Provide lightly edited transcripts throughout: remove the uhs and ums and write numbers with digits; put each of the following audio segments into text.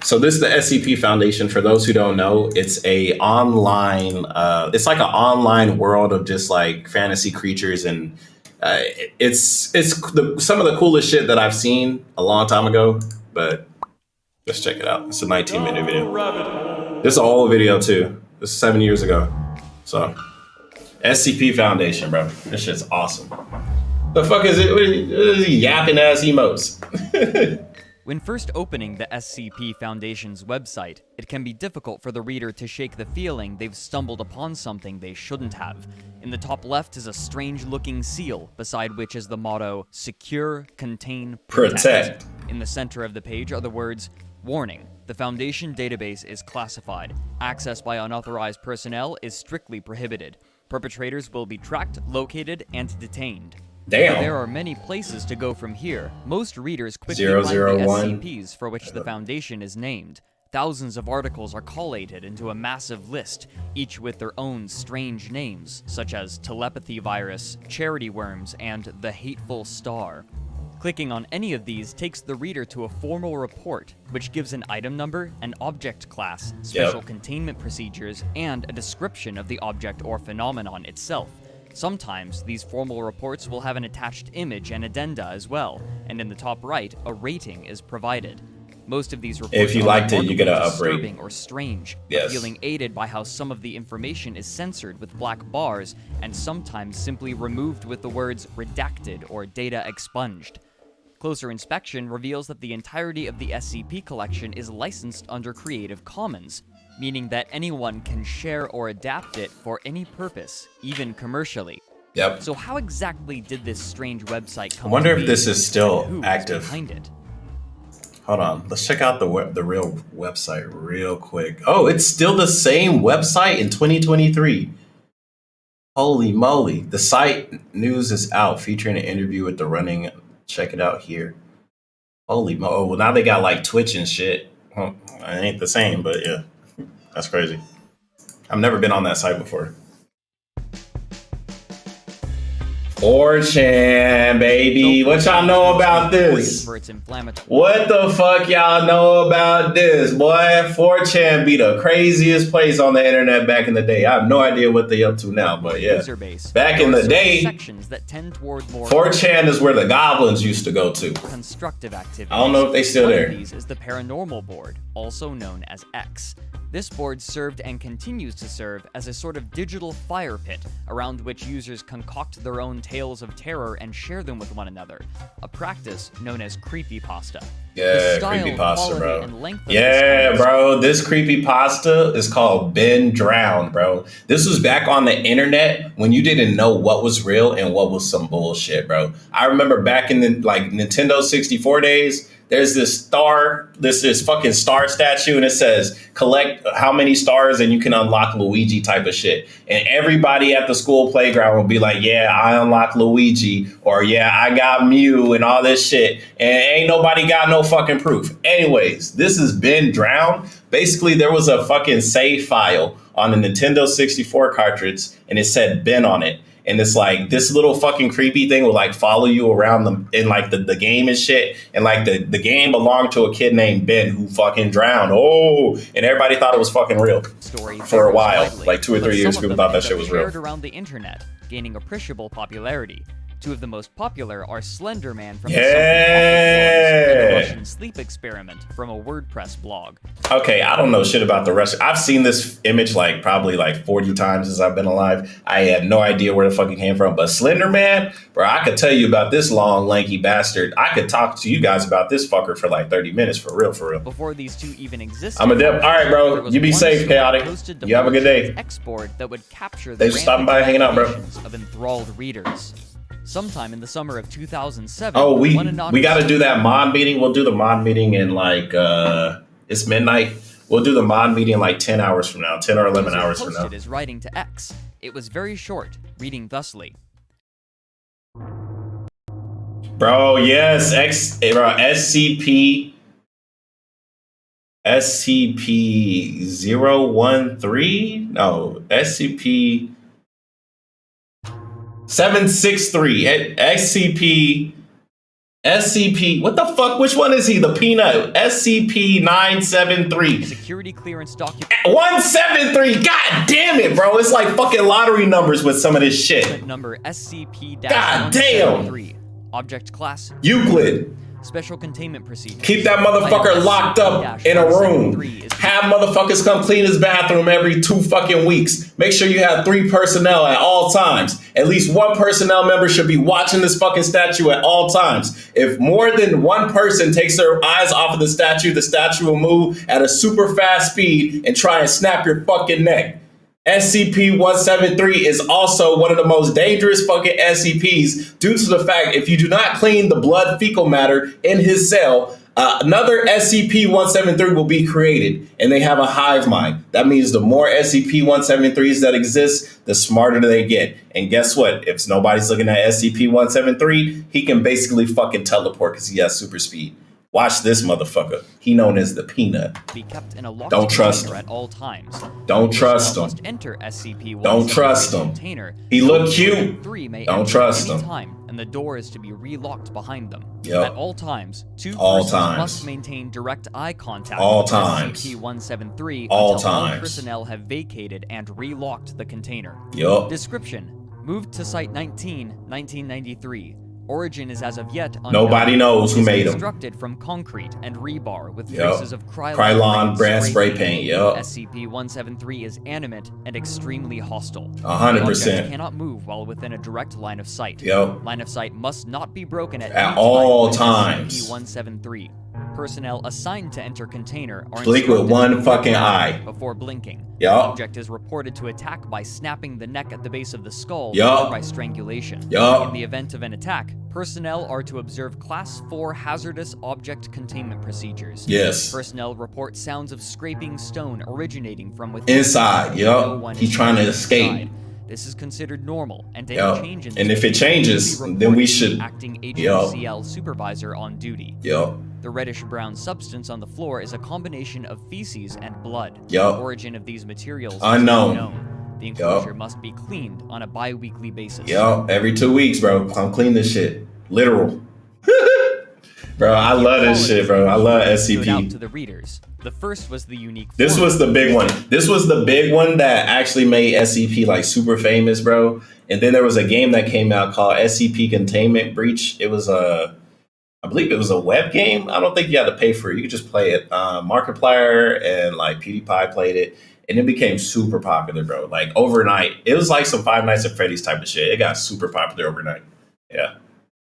So this is the SCP Foundation. For those who don't know, it's a online. It's like an online world of just like fantasy creatures, and some of the coolest shit that I've seen a long time ago. But let's check it out. It's a 19-minute video. This is an old video too. This is 7 years ago. So SCP Foundation, bro. This shit's awesome. The fuck is it? What is he yapping ass emotes? When first opening the SCP Foundation's website, it can be difficult for the reader to shake the feeling they've stumbled upon something they shouldn't have. In the top left is a strange-looking seal, beside which is the motto, Secure, Contain, Protect. In the center of the page are the words, Warning, the Foundation database is classified. Access by unauthorized personnel is strictly prohibited. Perpetrators will be tracked, located, and detained. Damn. There are many places to go from here. Most readers quickly 001. find the SCPs for which the Foundation is named. Thousands of articles are collated into a massive list, each with their own strange names, such as Telepathy Virus, Charity Worms, and The Hateful Star. Clicking on any of these takes the reader to a formal report, which gives an item number, an object class, special containment procedures, and a description of the object or phenomenon itself. Sometimes, these formal reports will have an attached image and addenda as well, and in the top right, a rating is provided. Most of these reports if you liked it, you get an disturbing or strange, yes. Feeling aided by how some of the information is censored with black bars, and sometimes simply removed with the words redacted or data expunged. Closer inspection reveals that the entirety of the SCP collection is licensed under Creative Commons, meaning that anyone can share or adapt it for any purpose, even commercially. Yep. So how exactly did this strange website come I wonder to if be, this is still and who active. is behind it? Hold on, let's check out the real website real quick. Oh, it's still the same website in 2023. Holy moly. The site news is out, featuring an interview with the running. Check it out here. Holy mo! Oh, well, now they got like Twitch and shit. Well, it ain't the same, but yeah. That's crazy. I've never been on that site before. 4chan, baby. What y'all know about this? What the fuck y'all know about this? Boy, 4chan be the craziest place on the internet back in the day. I have no idea what they up to now, but yeah. Back in the day, 4chan is where the goblins used to go to. Constructive activity. I don't know if they still there. One of these is the Paranormal Board, also known as X. This board served and continues to serve as a sort of digital fire pit around which users concoct their own tales of terror and share them with one another, a practice known as creepypasta. Yeah, creepypasta, bro. Yeah, bro, this creepypasta is called Ben Drowned, bro. This was back on the internet when you didn't know what was real and what was some bullshit, bro. I remember back in the like Nintendo 64 days, there's this fucking star statue, and it says collect how many stars and you can unlock Luigi type of shit. And everybody at the school playground would be like, yeah, I unlocked Luigi, or yeah, I got Mew and all this shit. And ain't nobody got no fucking proof. Anyways, this has been drowned. Basically, there was a fucking save file on the Nintendo 64 cartridge, and it said Ben on it. And it's like this little fucking creepy thing will like follow you around in like the game and shit. And like the game belonged to a kid named Ben who fucking drowned. Oh, and everybody thought it was fucking real for a while. Like 2 or 3 years, people thought that shit was real. Around the internet, gaining appreciable popularity. Two of the most popular are Slender Man from the Russian Sleep Experiment from a WordPress blog. Okay, I don't know shit about the Russian. I've seen this image like probably like 40 times since I've been alive. I had no idea where the fuck it came from. But Slender Man, bro, I could tell you about this long, lanky bastard. I could talk to you guys about this fucker for like 30 minutes, for real, for real. Before these two even existed, I'm a dip. All right, bro. You be safe, Chaotic. You have a good day. Export that would capture the Thanks for stopping by and hanging out, bro. Of enthralled readers. Sometime in the summer of 2007. Oh, we got to do that mod meeting. We'll do the mod meeting in like it's midnight. We'll do the mod meeting in like 10 hours from now, 10 or 11 hours from now. Is writing to X. It was very short, reading thusly. Bro, yes, SCP 013? No, SCP 763. SCP SCP, what the fuck? Which one is he? The peanut. SCP-973. Security clearance document. 173. God damn it, bro. It's like fucking lottery numbers with some of this shit. Number SCP-173. God damn. Object class Euclid. Special containment procedure. Keep that motherfucker locked up in a room. Have motherfuckers come clean his bathroom every 2 fucking weeks. Make sure you have 3 personnel at all times. At least 1 personnel member should be watching this fucking statue at all times. If more than 1 person takes their eyes off of the statue will move at a super fast speed and try and snap your fucking neck. SCP-173 is also one of the most dangerous fucking SCPs due to the fact if you do not clean the blood fecal matter in his cell, another SCP-173 will be created, and they have a hive mind. That means the more SCP-173s that exist, the smarter they get. And guess what? If nobody's looking at SCP-173, he can basically fucking teleport because he has super speed. Watch this motherfucker. He known as the peanut. Be kept in a locked Don't trust him at all times. Don't trust him. Must enter SCP Don't trust him. He look cute. Don't trust him. And the door is to be relocked behind them. Yep. At all times, 2 all persons times. must maintain direct eye contact all with times. SCP-173 all until times. all personnel have vacated and relocked the container. Yup. Description: moved to Site 19, 1993. Origin is as of yet unknown. Nobody knows who made them. Constructed from concrete and rebar with traces of Krylon brand spray paint. Yup. SCP-173 is animate and extremely hostile. 100%. Cannot move while within a direct line of sight. Yup. Line of sight must not be broken at all times. SCP-173. Personnel assigned to enter container are blink with one fucking eye before blinking. Yup. Object is reported to attack by snapping the neck at the base of the skull yup. or by strangulation. Yup. In the event of an attack, personnel are to observe Class 4 hazardous object containment procedures. Yes. Personnel report sounds of scraping stone originating from within. Inside, yup. He's trying to escape. Inside. This is considered normal, and any change in and if it changes, then we should. Acting HCL supervisor on duty. Yup. The reddish-brown substance on the floor is a combination of feces and blood. Yup. The origin of these materials is unknown. The enclosure must be cleaned on a bi-weekly basis. Yup. Every 2 weeks, bro. Come clean this shit. Literal. Bro, I love this shit, bro. I love SCP. Out to the readers. The first was the unique. This was the big one. This was the big one that actually made SCP like super famous, bro. And then there was a game that came out called SCP Containment Breach. It was I believe it was a web game. I don't think you had to pay for it. You could just play it. Markiplier and like PewDiePie played it. And it became super popular, bro. Like overnight. It was like some Five Nights at Freddy's type of shit. It got super popular overnight. Yeah.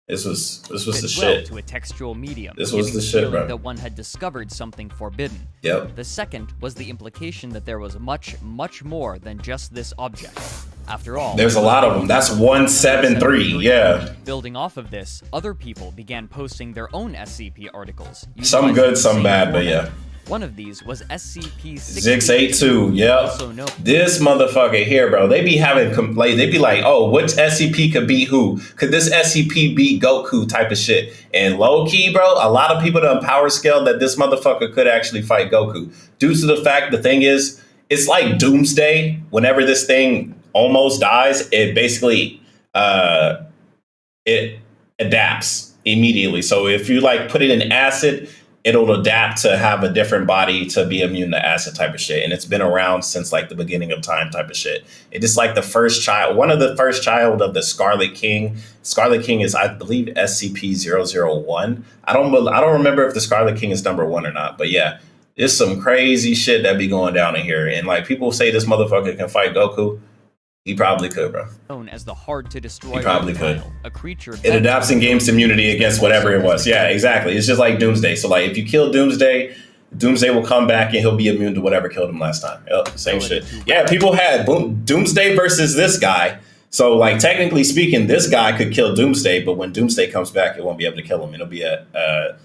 This was the shit. To a textual medium. This was the shit, bro. That one had discovered something forbidden. Yep. The second was the implication that there was much, much more than just this object. After all, there's a lot of them. That's 173. Yeah. Building off of this, other people began posting their own SCP articles. Some good, some bad, but yeah. One of these was SCP-682. Yep. This motherfucker here, bro. They be having complaints. They be like, oh, which SCP could beat who? Could this SCP beat Goku type of shit? And low key, bro, a lot of people done power scale that this motherfucker could actually fight Goku. Due to the fact, the thing is, it's like Doomsday. Whenever this thing almost dies, it basically it adapts immediately. So if you like put it in acid, it'll adapt to have a different body to be immune to acid type of shit. And it's been around since like the beginning of time type of shit. It is like the first child, one of the first child of the Scarlet King. Scarlet King is, I believe, SCP-001. I don't remember if the Scarlet King is number 1 or not, but yeah, there's some crazy shit that be going down in here. And like people say this motherfucker can fight Goku. He probably could, bro. Known as the hard to destroy. He probably could. A creature. It adapts and gains immunity against whatever it was. Yeah, exactly. It's just like Doomsday. So like if you kill Doomsday, Doomsday will come back and he'll be immune to whatever killed him last time. Yep, same shit. Yeah, people had Doomsday versus this guy. So like technically speaking, this guy could kill Doomsday, but when Doomsday comes back, it won't be able to kill him. It'll be a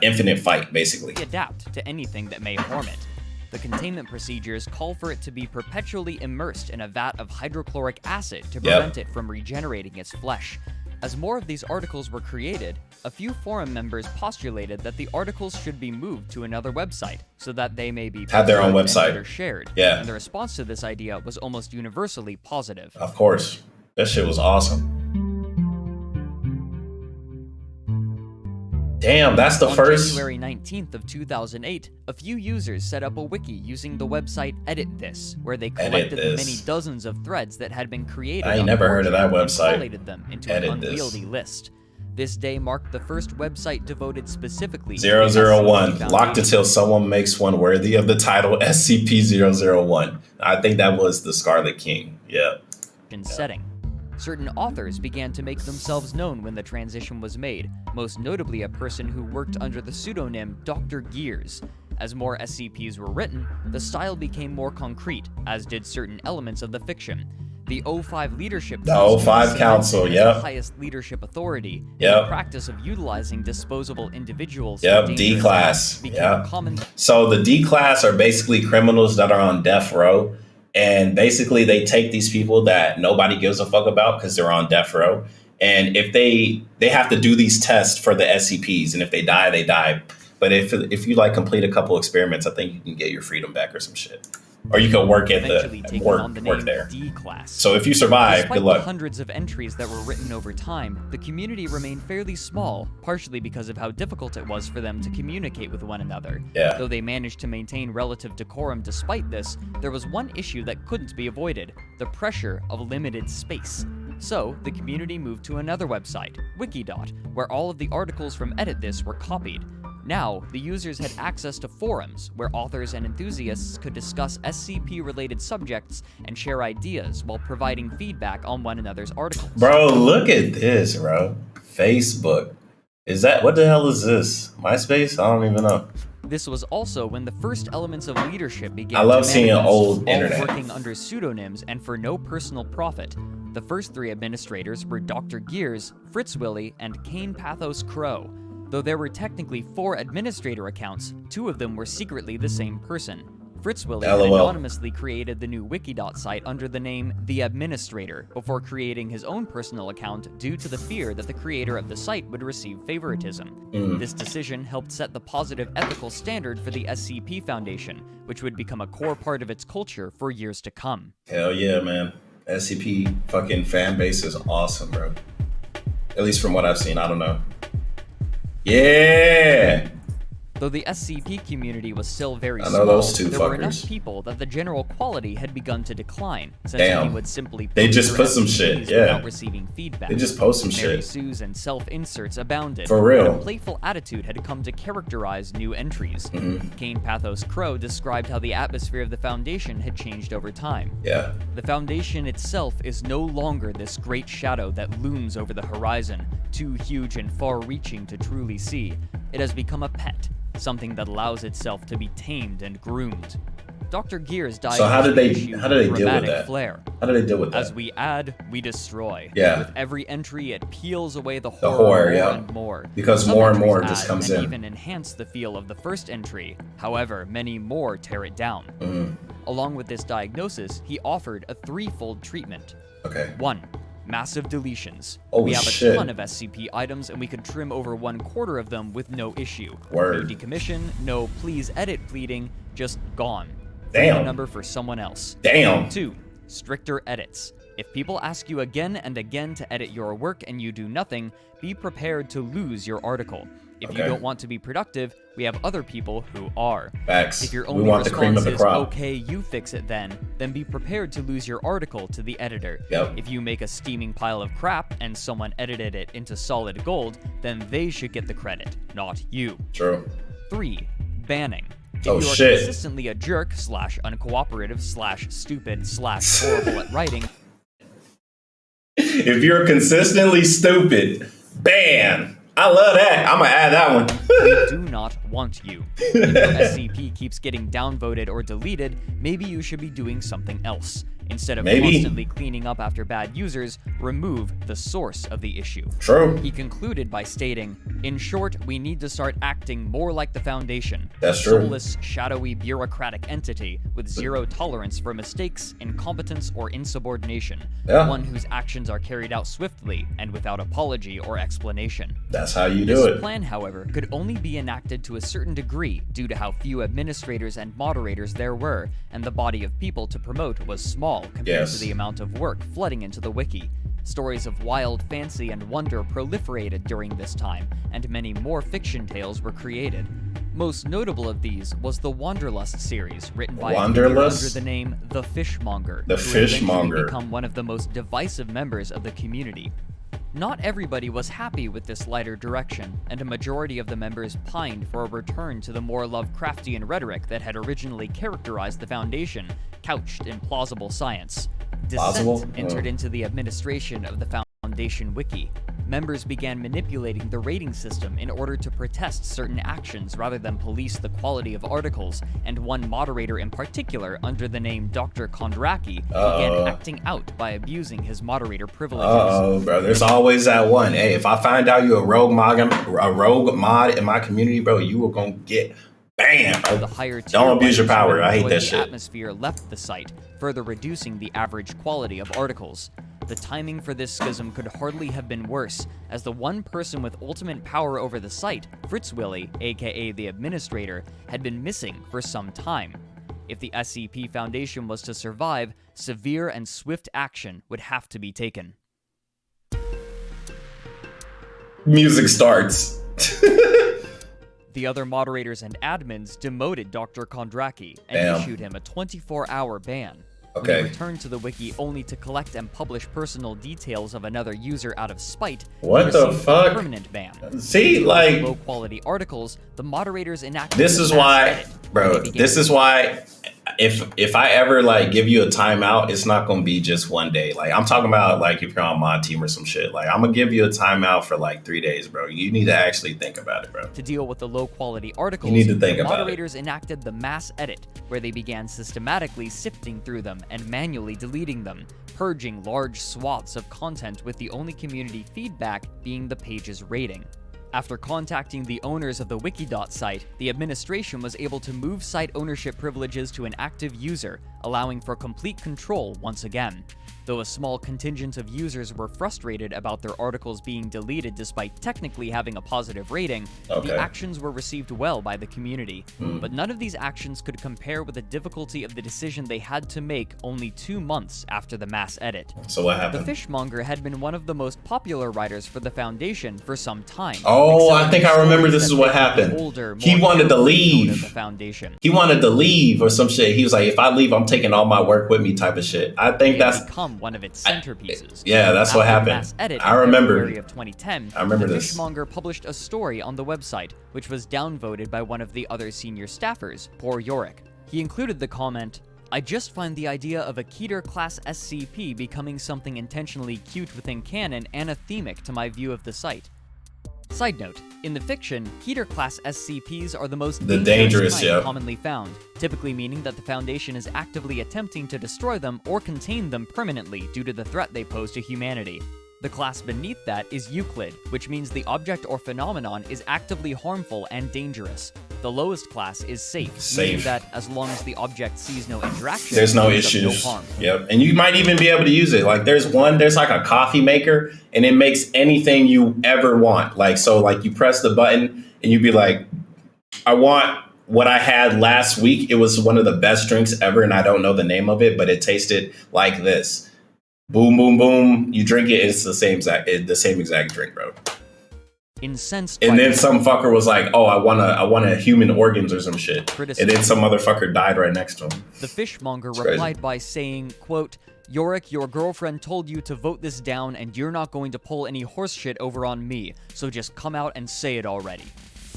infinite fight, basically. Adapt to anything that may harm it. The containment procedures call for it to be perpetually immersed in a vat of hydrochloric acid to prevent it from regenerating its flesh. As more of these articles were created, a few forum members postulated that the articles should be moved to another website so that they may be have their own website or shared. Yeah. And the response to this idea was almost universally positive. Of course. That shit was awesome. Damn, that's the On first. January 19th of 2008, a few users set up a wiki using the website Edit This, where they collected the many dozens of threads that had been created. I ain't never heard of that website. And collated them into an unwieldy list. This day marked the first website devoted specifically to 001, locked until someone makes one worthy of the title SCP-001. I think that was the Scarlet King. Yeah. Setting. Certain authors began to make themselves known when the transition was made, most notably a person who worked under the pseudonym Dr. Gears. As more SCPs were written, the style became more concrete, as did certain elements of the fiction. The O5 leadership Council, the highest leadership authority. The practice of utilizing disposable individuals. D class. Common. So the D class are basically criminals that are on death row, and basically they take these people that nobody gives a fuck about because they're on death row, and if they have to do these tests for the SCPs, and if they die, they die. But if you like complete a couple experiments, I think you can get your freedom back or some shit. Or you could work at work there. D-class. So if you survive, Despite good luck. The hundreds of entries that were written over time, the community remained fairly small, partially because of how difficult it was for them to communicate with one another. Though they managed to maintain relative decorum despite this, there was one issue that couldn't be avoided: the pressure of limited space. So, the community moved to another website, Wiki.dot, where all of the articles from Edit This were copied. Now, the users had access to forums, where authors and enthusiasts could discuss SCP-related subjects and share ideas while providing feedback on one another's articles. Bro, look at this, bro. Facebook. What the hell is this? MySpace? I don't even know. This was also when the first elements of leadership began. I love seeing old internet. Working under pseudonyms and for no personal profit. The first three administrators were Dr. Gears, Fritz Willy, and Kane Pathos Crow. Though there were technically 4 administrator accounts, 2 of them were secretly the same person. Fritz Willy had anonymously created the new Wiki.dot site under the name The Administrator before creating his own personal account due to the fear that the creator of the site would receive favoritism. This decision helped set the positive ethical standard for the SCP Foundation, which would become a core part of its culture for years to come. Hell yeah, man. SCP fucking fan base is awesome, bro. At least from what I've seen, I don't know. Yeah! Though the SCP community was still very small, there were enough people that the general quality had begun to decline, since they would simply they just put some shit, without receiving feedback. They just post some shit. Sues and self-inserts abounded. For real. A playful attitude had come to characterize new entries. Kane Pathos Crow described how the atmosphere of the Foundation had changed over time. The Foundation itself is no longer this great shadow that looms over the horizon, too huge and far-reaching to truly see. It has become a pet, something that allows itself to be tamed and groomed. Dr. Gears died. So how did they deal with that? Flare. How do they deal with that? As we add, we destroy. Yeah. With every entry, it peels away the horror more and more. Because more and more just comes in. Even enhance the feel of the first entry. However, many more tear it down. Along with this diagnosis, he offered a threefold treatment. 1. Massive deletions. We have a ton of SCP items, and we could trim over 1/4 of them with no issue. No decommission, no please edit pleading, just gone. Damn. A number for someone else. Damn. 2. Stricter edits. If people ask you again and again to edit your work and you do nothing, be prepared to lose your article. If you don't want to be productive, we have other people who are. Facts. If your only response is, okay, you fix it then be prepared to lose your article to the editor. If you make a steaming pile of crap and someone edited it into solid gold, then they should get the credit, not you. True. 3. Banning. If you are consistently a jerk / uncooperative / stupid / horrible at writing. If you're consistently stupid, ban. I love that. I'm going to add that one. We do not want you. If your SCP keeps getting downvoted or deleted, maybe you should be doing something else. Instead of constantly cleaning up after bad users, remove the source of the issue. True. He concluded by stating, in short, we need to start acting more like the Foundation. That's a true. Soulless, shadowy bureaucratic entity with zero tolerance for mistakes, incompetence, or insubordination. One whose actions are carried out swiftly and without apology or explanation. That's how you do it. This plan, however, could only be enacted to a certain degree due to how few administrators and moderators there were, and the body of people to promote was small compared to the amount of work flooding into the wiki. Stories of wild fancy and wonder proliferated during this time, and many more fiction tales were created. Most notable of these was the Wanderlust series, written by a figure under the name The Fishmonger, The Fishmonger, who become one of the most divisive members of the community. Not everybody was happy with this lighter direction, and a majority of the members pined for a return to the more Lovecraftian rhetoric that had originally characterized the Foundation, couched in plausible science. Dissent entered into the administration of the Foundation Wiki. Members began manipulating the rating system in order to protest certain actions rather than police the quality of articles, and one moderator in particular, under the name Dr. Kondraki, began acting out by abusing his moderator privileges. Bro, there's always that one. Hey, if I find out you're a rogue mod in my community, bro, you are gonna get banned. The higher Don't abuse your power. I hate that shit. Atmosphere left the site, further reducing the average quality of articles. The timing for this schism could hardly have been worse, as the one person with ultimate power over the site, Fritz Willy, aka the administrator, had been missing for some time. If the SCP Foundation was to survive, severe and swift action would have to be taken. Music starts. The other moderators and admins demoted Dr. Kondraki and issued him a 24-hour ban. When he returned to the wiki only to collect and publish personal details of another user out of spite, what the fuck? A permanent ban. See, like, low-quality articles, the moderators enacted. This is why, bro. This is why. If I ever like give you a timeout, it's not gonna be just one day. Like, I'm talking about like if you're on my team or some shit. Like, I'm gonna give you a timeout for like 3 days, bro. You need to actually think about it, bro. To deal with the low quality articles, you need to think about moderators enacted the mass edit, where they began systematically sifting through them and manually deleting them, purging large swaths of content with the only community feedback being the page's rating. After contacting the owners of the Wikidot site, the administration was able to move site ownership privileges to an active user, allowing for complete control once again. Though a small contingent of users were frustrated about their articles being deleted despite technically having a positive rating, the actions were received well by the community. But none of these actions could compare with the difficulty of the decision they had to make only 2 months after the mass edit. So what happened? The Fishmonger had been one of the most popular writers for the Foundation for some time. Oh, I think I remember this is what happened. He wanted to leave. The Foundation. He wanted to leave or some shit. He was like, if I leave, I'm taking all my work with me type of shit. I think that's become one of its centerpieces. Yeah, that's what happened. I remember. In February of 2010, I remember the this. Fishmonger published a story on the website, which was downvoted by one of the other senior staffers, Poor Yorick. He included the comment, "I just find the idea of a Keter-class SCP becoming something intentionally cute within canon anathemic to my view of the site." Side note, in the fiction, Keter-class SCPs are the most dangerous kind commonly found, typically meaning that the Foundation is actively attempting to destroy them or contain them permanently due to the threat they pose to humanity. The class beneath that is Euclid, which means the object or phenomenon is actively harmful and dangerous. The lowest class is safe, meaning that as long as the object sees no interaction, there's no issues. No harm. Yep, and you might even be able to use it. Like there's like a coffee maker, and it makes anything you ever want. Like so, like you press the button, and you'd be like, I want what I had last week. It was one of the best drinks ever, and I don't know the name of it, but it tasted like this. Boom, boom, boom. You drink it, it's the same exact drink, bro. Incensed. And then some fucker was like, "Oh, I want a human organs or some shit." And then some motherfucker died right next to him. The Fishmonger replied by saying, quote, "Yorick, your girlfriend told you to vote this down, and you're not going to pull any horse shit over on me, so just come out and say it already."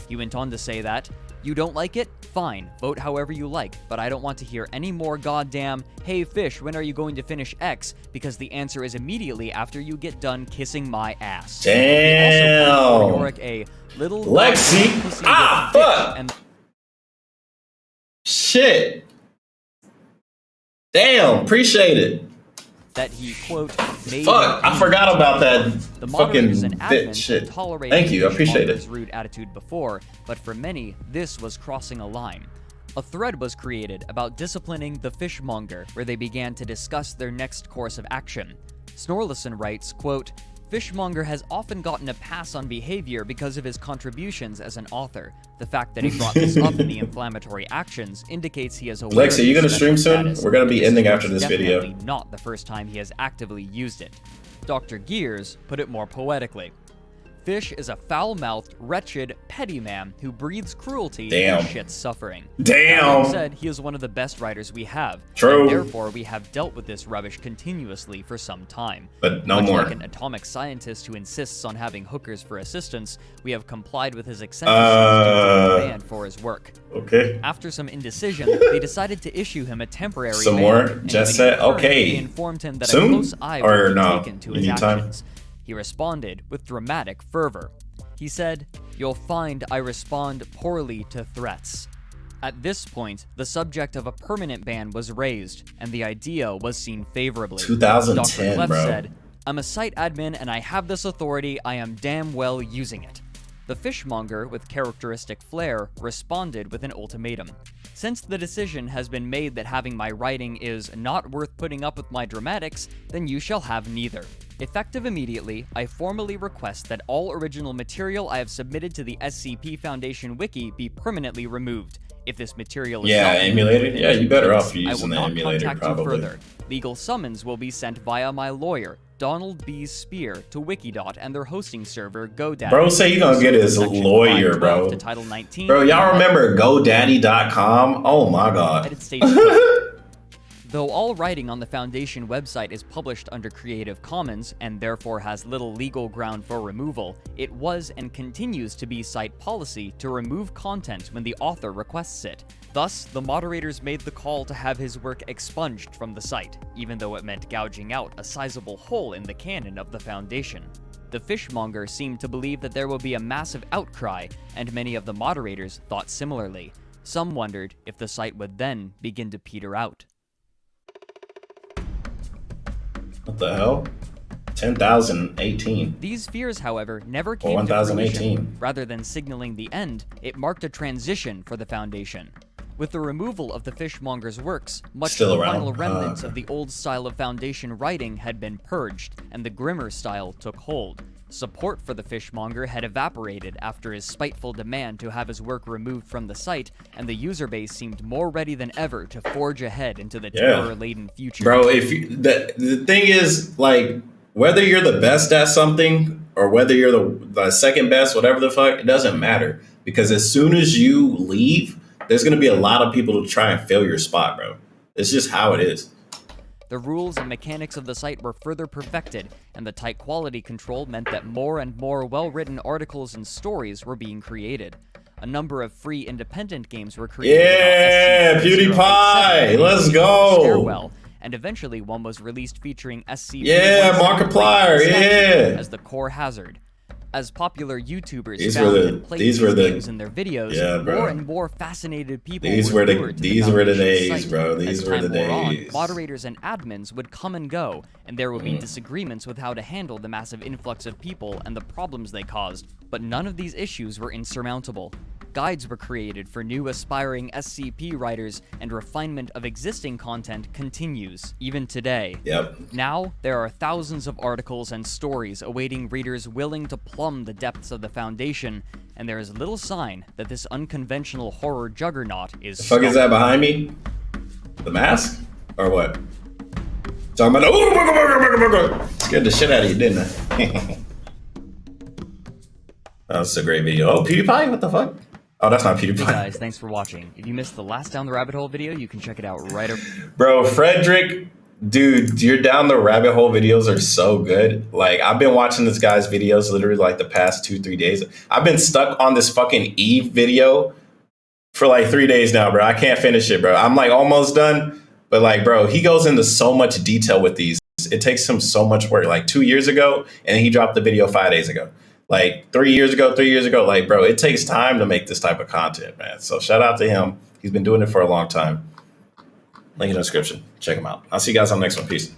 He went on to say that, "You don't like it? Fine, vote however you like, but I don't want to hear any more goddamn, 'Hey Fish, when are you going to finish X?' because the answer is immediately after you get done kissing my ass." Damn. Also Yorick a little Lexi. Fuck. And shit. Damn, appreciate it. That he, quote, made fuck, I forgot about that the fucking bit shit. Thank you, I appreciate it. Rude attitude before, but for many, this was crossing a line. A thread was created about disciplining the Fishmonger, where they began to discuss their next course of action. Snorlison writes, quote, "Fishmonger has often gotten a pass on behavior because of his contributions as an author. The fact that he brought this up in the inflammatory actions indicates he is aware." Lex, are you going to stream soon? We're going to be ending after this video. Definitely not the first time he has actively used it. Dr. Gears put it more poetically. Fish is a foul-mouthed, wretched, petty man who breathes cruelty and shits suffering. Damn. That said, he is one of the best writers we have. True. And therefore, we have dealt with this rubbish continuously for some time. But no Much more. like an atomic scientist who insists on having hookers for assistance, we have complied with his eccentricities demand for his work. Okay. After some indecision, they decided to issue him a temporary Some ban, more? and Just when he said, returned, okay. They informed him that Soon? a close eye Or would be no? taken to You his need time? actions. He responded with dramatic fervor. He said, "You'll find I respond poorly to threats." At this point, the subject of a permanent ban was raised, and the idea was seen favorably. 2010, Dr. Clef bro. said, "I'm a site admin and I have this authority, I am damn well using it." The fishmonger, with characteristic flair, responded with an ultimatum. "Since the decision has been made that having my writing is not worth putting up with my dramatics, then you shall have neither. Effective immediately, I formally request that all original material I have submitted to the SCP Foundation Wiki be permanently removed. If this material is not emulated. Yeah, you better off I will using the not emulator contact probably. you further. Legal summons will be sent via my lawyer, Donald B. Spear, to Wikidot and their hosting server, GoDaddy. Bro, say you gonna get his Section lawyer, 512 bro. To Title 19. Bro, y'all remember GoDaddy.com? Oh my god. United States. Though all writing on the Foundation website is published under Creative Commons and therefore has little legal ground for removal, it was and continues to be site policy to remove content when the author requests it. Thus, the moderators made the call to have his work expunged from the site, even though it meant gouging out a sizable hole in the canon of the Foundation. The fishmonger seemed to believe that there would be a massive outcry, and many of the moderators thought similarly. Some wondered if the site would then begin to peter out. What the hell? 10,018. These fears, however, never came to 1018. fruition. Rather than signaling the end, it marked a transition for the Foundation. With the removal of the fishmonger's works, much Still of the around. final remnants of the old style of Foundation writing had been purged, and the grimmer style took hold. Support for the fishmonger had evaporated after his spiteful demand to have his work removed from the site, and the user base seemed more ready than ever to forge ahead into the terror-laden future. Bro, if you, the thing is, like, whether you're the best at something or whether you're the second best, whatever the fuck, it doesn't matter. Because as soon as you leave, there's going to be a lot of people to try and fill your spot, bro. It's just how it is. The rules and mechanics of the site were further perfected, and the tight quality control meant that more and more well-written articles and stories were being created. A number of free independent games were created. Yeah, PewDiePie, let's go. Stairwell, and eventually one was released featuring SCP. Yeah, Markiplier, yeah. As the core hazard. As popular YouTubers These found were the- and played these these were the- games in their videos, Yeah, bro. more and more fascinated people These were were the- lured to these were the Foundation's days, site. bro. These As were time the wore on, days. moderators and admins would come and go, and there would be disagreements with how to handle the massive influx of people and the problems they caused. But none of these issues were insurmountable. Guides were created for new aspiring SCP writers, and refinement of existing content continues, even today. Yep. Now, there are thousands of articles and stories awaiting readers willing to plumb the depths of the Foundation, and there is little sign that this unconventional horror juggernaut is The fuck is that behind me? The mask? Or what? Talking about the scared the shit out of you, didn't I? That was a great video. Oh, PewDiePie? What the fuck? Oh, that's not PewDiePie. Hey guys, thanks for watching. If you missed the last Down the Rabbit Hole video, you can check it out right over. Bro, Frederick, dude, your Down the Rabbit Hole videos are so good. Like, I've been watching this guy's videos literally like the past 2-3 days. I've been stuck on this fucking Eve video for like 3 days now, bro. I can't finish it, bro. I'm like almost done. But like, bro, he goes into so much detail with these. It takes him so much work. Like 2 years ago, and he dropped the video 5 days ago. Like 3 years ago, like, bro, it takes time to make this type of content, man. So shout out to him. He's been doing it for a long time. Link in the description. Check him out. I'll see you guys on the next one. Peace.